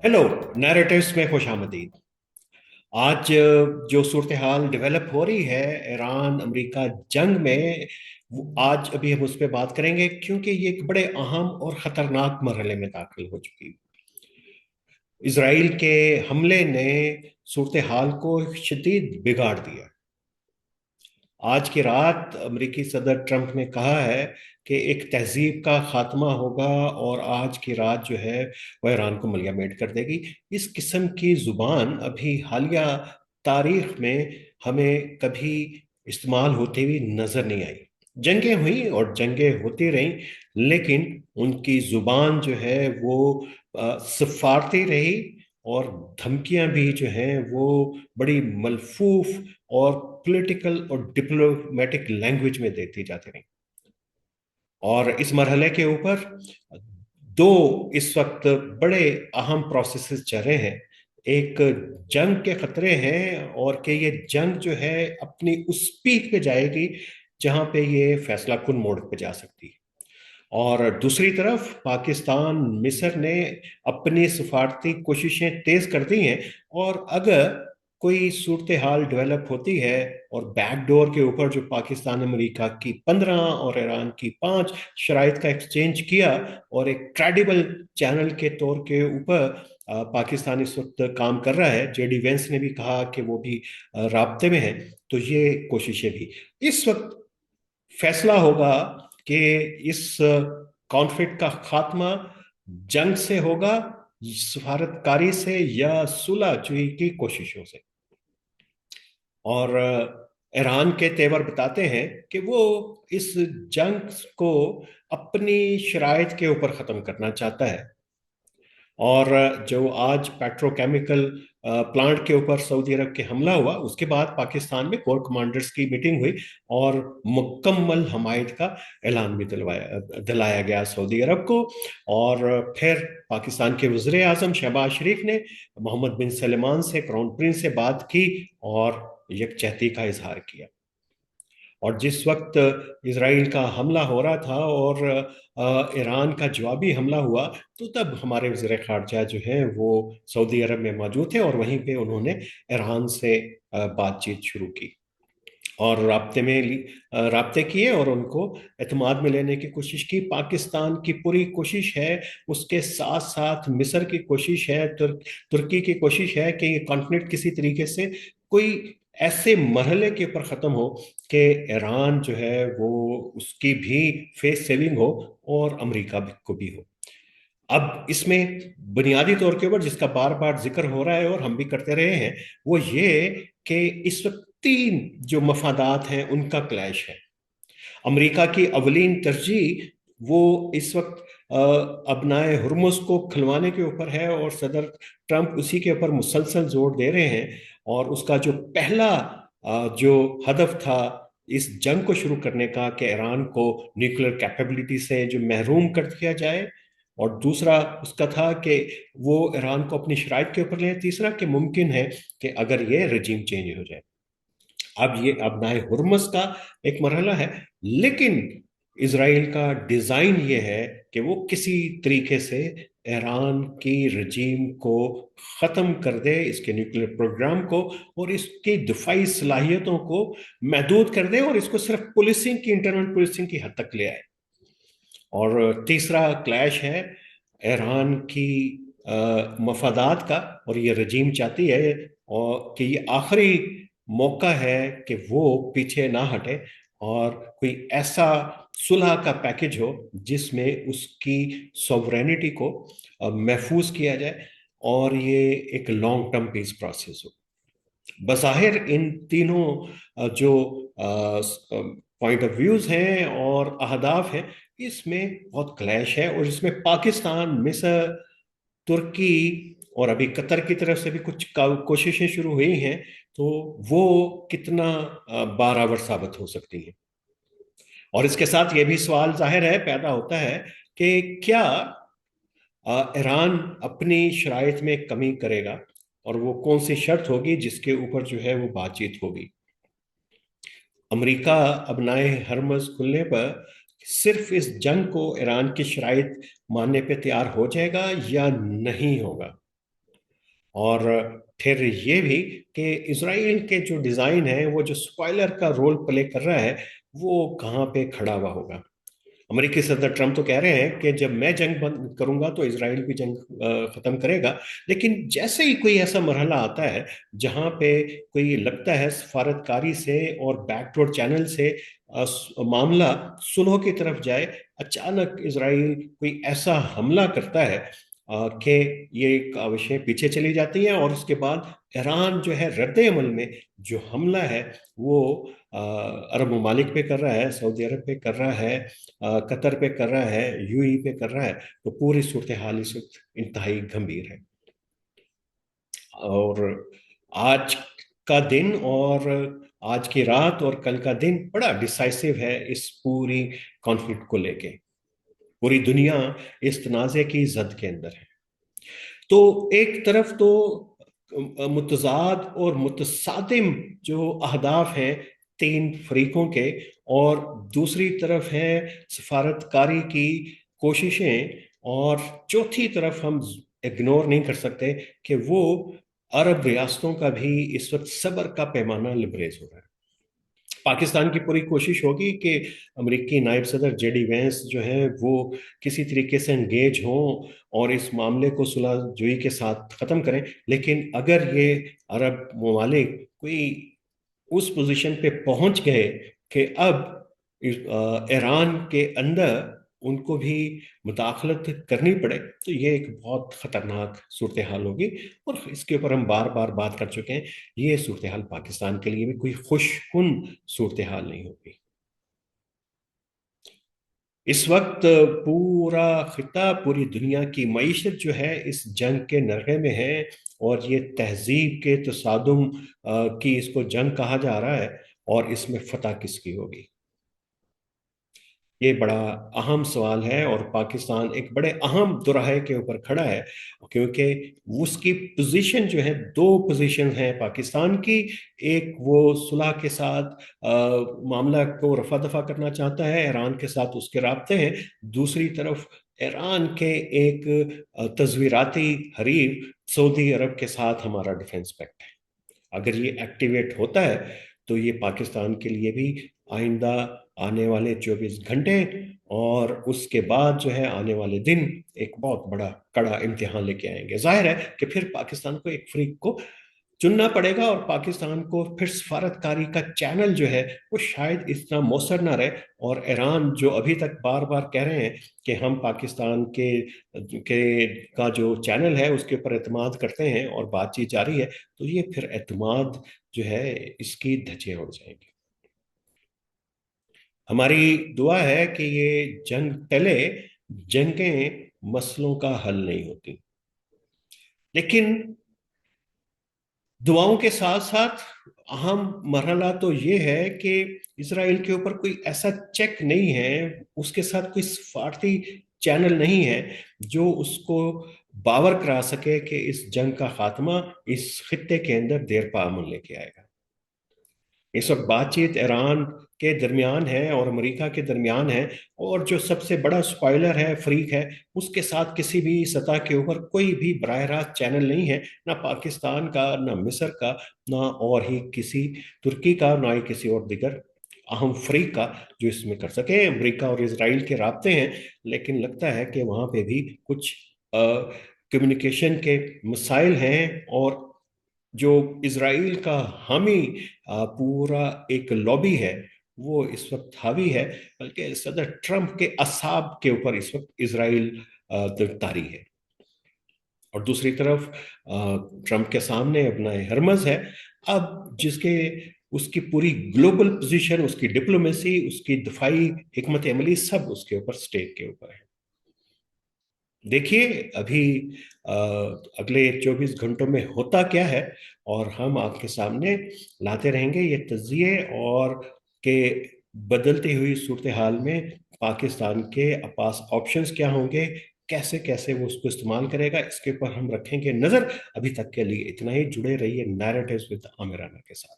Hello. Narratives में खुश आमदीद। आज जो सूरत हाल डेवलप हो रही है ईरान अमेरिका जंग में, आज अभी हम उस पर बात करेंगे क्योंकि ये एक बड़े अहम और ख़तरनाक मरहले में दाखिल हो चुकी है। इसराइल के हमले ने सूरत हाल को शदीद बिगाड़ दिया। आज की रात अमेरिकी सदर ट्रंप ने कहा है कि एक तहजीब का खात्मा होगा और आज की रात जो है वह ईरान को मलियामेट कर देगी। इस किस्म की जुबान अभी हालिया तारीख में हमें कभी इस्तेमाल होती हुई नजर नहीं आई। जंगें हुई और जंगें होती रहीं, लेकिन उनकी जुबान जो है वो सफारती रही, और धमकियां भी जो हैं वो बड़ी मलफूफ और पॉलिटिकल और डिप्लोमेटिक लैंग्वेज में देती जाती रही। और इस मरहले के ऊपर दो इस वक्त बड़े अहम प्रोसेसेस चल रहे हैं। एक जंग के खतरे हैं, और कि ये जंग जो है अपनी उस पीक पे जाएगी जहां पे ये फैसला कुन मोड़ पे जा सकती है। और दूसरी तरफ पाकिस्तान मिस्र ने अपनी सफारती कोशिशें तेज कर दी हैं, और अगर कोई सूरत हाल डेवलप होती है और बैकडोर के ऊपर जो पाकिस्तान अमेरिका की 15 और ईरान की 5 शराइत का एक्सचेंज किया, और एक क्रेडिबल चैनल के तौर के ऊपर पाकिस्तान इस वक्त काम कर रहा है। जेडी वेंस ने भी कहा कि वो भी राब्ते में है। तो ये कोशिशें भी इस वक्त फैसला होगा कि इस कॉन्फ्लिक्ट का खात्मा जंग से होगा, सफारतकारी से, या सुलहजुई की कोशिशों से। और ईरान के तेवर बताते हैं कि वो इस जंग को अपनी शराइत के ऊपर खत्म करना चाहता है। और जो आज पेट्रोकेमिकल प्लांट के ऊपर सऊदी अरब के हमला हुआ, उसके बाद पाकिस्तान में कोर कमांडर्स की मीटिंग हुई और मुकम्मल हमायत का ऐलान भी दिलाया गया सऊदी अरब को। और फिर पाकिस्तान के वज़ीर आज़म शहबाज शरीफ ने मोहम्मद बिन सलमान से, क्राउन प्रिंस से बात की और यकजहती का इजहार किया। और जिस वक्त इसराइल का हमला हो रहा था और ईरान का जवाबी हमला हुआ, तो तब हमारे वज़ीर ख़ारजा जो हैं वो सऊदी अरब में मौजूद थे, और वहीं पे उन्होंने ईरान से बातचीत शुरू की और राब्ते किए और उनको एतमाद में लेने की कोशिश की। पाकिस्तान की पूरी कोशिश है, उसके साथ साथ मिस्र की कोशिश है, तुर्की की कोशिश है कि ये कॉन्फ्लिक्ट किसी तरीके से कोई ऐसे मरहले के ऊपर ख़त्म हो कि ईरान जो है वो उसकी भी फेस सेविंग हो और अमेरिका को भी हो। अब इसमें बुनियादी तौर के ऊपर जिसका बार बार जिक्र हो रहा है और हम भी करते रहे हैं, वो ये कि इस वक्त तीन जो मफादात हैं उनका क्लैश है। अमेरिका की अवलीन तरजीह वो इस वक्त अपनाए हुर्मुस को खिलवाने के ऊपर है, और सदर ट्रंप उसी के ऊपर मुसलसल जोर दे रहे हैं। और उसका जो पहला जो हदफ था इस जंग को शुरू करने का, कि ईरान को न्यूक्लियर कैपेबिलिटी से जो महरूम कर दिया जाए, और दूसरा उसका था कि वो ईरान को अपनी शराइत के ऊपर ले, तीसरा कि मुमकिन है कि अगर ये रजीम चेंज हो जाए। अब ये अपनाए हुर्मस का एक मरहला है, लेकिन इसराइल का डिजाइन ये है कि वो किसी तरीके से ईरान की रजीम को खत्म कर दे, इसके न्यूक्लियर प्रोग्राम को और इसकी दिफाई सलाहियतों को महदूद कर दे, और इसको सिर्फ पुलिसिंग की, इंटरनल पुलिसिंग की हद तक ले आए। और तीसरा क्लैश है ईरान की मफादात का, और ये रजीम चाहती है और कि ये आखिरी मौका है कि वो पीछे ना हटे और कोई ऐसा सुलह का पैकेज हो जिसमें उसकी सॉवरेनिटी को महफूज किया जाए, और ये एक लॉन्ग टर्म पीस प्रोसेस हो। बज़ाहिर इन तीनों जो पॉइंट ऑफ व्यूज हैं और अहदाफ हैं, इसमें बहुत क्लैश है, और इसमें पाकिस्तान, मिस्र, तुर्की और अभी कतर की तरफ से भी कुछ कोशिशें शुरू हुई हैं। तो वो कितना बारावर साबित हो सकती हैं। और इसके साथ ये भी सवाल जाहिर है पैदा होता है कि क्या ईरान अपनी शराइत में कमी करेगा, और वो कौन सी शर्त होगी जिसके ऊपर जो है वो बातचीत होगी। अमेरिका अपनाए हरमज खुलने पर सिर्फ इस जंग को ईरान की शराइत मानने पे तैयार हो जाएगा या नहीं होगा। और फिर ये भी कि इसराइल के जो डिज़ाइन है, वो जो स्पॉइलर का रोल प्ले कर रहा है, वो कहाँ पे खड़ा हुआ होगा। अमेरिकी सदर ट्रम्प तो कह रहे हैं कि जब मैं जंग बंद करूंगा तो इसराइल भी जंग खत्म करेगा। लेकिन जैसे ही कोई ऐसा मरहला आता है जहां पे कोई लगता है सफारतकारी से और बैकडोर चैनल से मामला सुलह की तरफ जाए, अचानक इसराइल कोई ऐसा हमला करता है कि ये काविशें पीछे चली जाती हैं, और उसके बाद ईरान जो है रद्द अमल में जो हमला है वो अरब ममालिक पे कर रहा है, सऊदी अरब पे कर रहा है, कतर पे कर रहा है, यूएई पे कर रहा है। तो पूरी सूरत हाल इस वक्त इंतहाई गंभीर है। और आज का दिन और आज की रात और कल का दिन बड़ा डिसाइसिव है इस पूरी कॉन्फ्लिक्ट को लेके। पूरी दुनिया इस तनाज़े की जद के अंदर है। तो एक तरफ तो मुतजाद और मुतसादिम जो अहदाफ हैं तीन फरीकों के, और दूसरी तरफ है सफारतकारी की कोशिशें, और चौथी तरफ हम इग्नोर नहीं कर सकते कि वो अरब रियासतों का भी इस वक्त सब्र का पैमाना लबरेज हो रहा है। पाकिस्तान की पूरी कोशिश होगी कि अमेरिकी नायब सदर जेडी वेंस जो है वो किसी तरीके से एंगेज हों और इस मामले को सुलहजुई के साथ ख़त्म करें। लेकिन अगर ये अरब ममालिक कोई उस पोजीशन पे पहुंच गए कि अब ईरान के अंदर उनको भी मुदाखलत करनी पड़े, तो ये एक बहुत ख़तरनाक सूरत हाल होगी। और इसके ऊपर हम बार बार बात कर चुके हैं, ये सूरत हाल पाकिस्तान के लिए भी कोई खुशकुन सूरत हाल नहीं होगी। इस वक्त पूरा खिता, पूरी दुनिया की मईशत जो है इस जंग के नरगे में है, और ये तहजीब के तसादुम की इसको जंग कहा जा रहा है, और इसमें फतह किसकी होगी, ये बड़ा अहम सवाल है। और पाकिस्तान एक बड़े अहम दुराहे के ऊपर खड़ा है, क्योंकि उसकी पोजीशन जो है, दो पोजीशन है पाकिस्तान की। एक वो सुलह के साथ मामला को रफा दफा करना चाहता है, ईरान के साथ उसके राब्ते हैं। दूसरी तरफ ईरान के एक तजवीराती हरीफ सऊदी अरब के साथ हमारा डिफेंस पैक्ट है। अगर ये एक्टिवेट होता है तो ये पाकिस्तान के लिए भी आइंदा आने वाले 24 घंटे और उसके बाद जो है आने वाले दिन एक बहुत बड़ा कड़ा इम्तिहान लेके आएंगे। जाहिर है कि फिर पाकिस्तान को एक फ्रीक को चुनना पड़ेगा, और पाकिस्तान को फिर सफारतकारी का चैनल जो है वो शायद इतना मौसर ना रहे। और ईरान जो अभी तक बार बार कह रहे हैं कि हम पाकिस्तान के का जो चैनल है उसके ऊपर एतमाद करते हैं और बातचीत जारी है, तो ये फिर एतमाद जो है इसकी धज्जियां उड़ जाएंगी। हमारी दुआ है कि ये जंग टले। जंगें मसलों का हल नहीं होती, लेकिन दुआओं के साथ साथ अहम मरहला तो ये है कि इसराइल के ऊपर कोई ऐसा चेक नहीं है, उसके साथ कोई सफारती चैनल नहीं है जो उसको बावर करा सके कि इस जंग का खात्मा इस खित्ते के अंदर देर पा अमल लेके आएगा। इस वक्त बातचीत ईरान के दरमियान है और अमेरिका के दरमियान है, और जो सबसे बड़ा स्पॉइलर है, फ्रीक है, उसके साथ किसी भी सतह के ऊपर कोई भी बराह रास्त चैनल नहीं है, ना पाकिस्तान का, ना मिस्र का, ना और ही किसी तुर्की का, ना ही किसी और दिगर अहम फ्रीक का जो इसमें कर सके। अमेरिका और इसराइल के राब्ते हैं, लेकिन लगता है कि वहाँ पे भी कुछ कम्युनिकेशन के मसाइल हैं, और जो इसराइल का हामी पूरा एक लॉबी है वो इस वक्त हावी है, बल्कि सदर ट्रंप के असाब के ऊपर इस वक्त इसराइल तारी है। और दूसरी तरफ ट्रंप के सामने अपना हरमज है, अब जिसके उसकी पूरी ग्लोबल पोजीशन, उसकी डिप्लोमेसी, उसकी दफाई हिकमत अमली सब उसके ऊपर स्टेक के ऊपर है। देखिए अभी अ, अगले 24 घंटों में होता क्या है, और हम आपके सामने लाते रहेंगे ये तज्जिए, और के बदलती हुई सूरत हाल में पाकिस्तान के पास ऑप्शंस क्या होंगे, कैसे कैसे वो उसको इस्तेमाल करेगा, इसके ऊपर हम रखेंगे नज़र। अभी तक के लिए इतना ही। जुड़े रहिए नैरेटिव्स विद आमिर राना के साथ।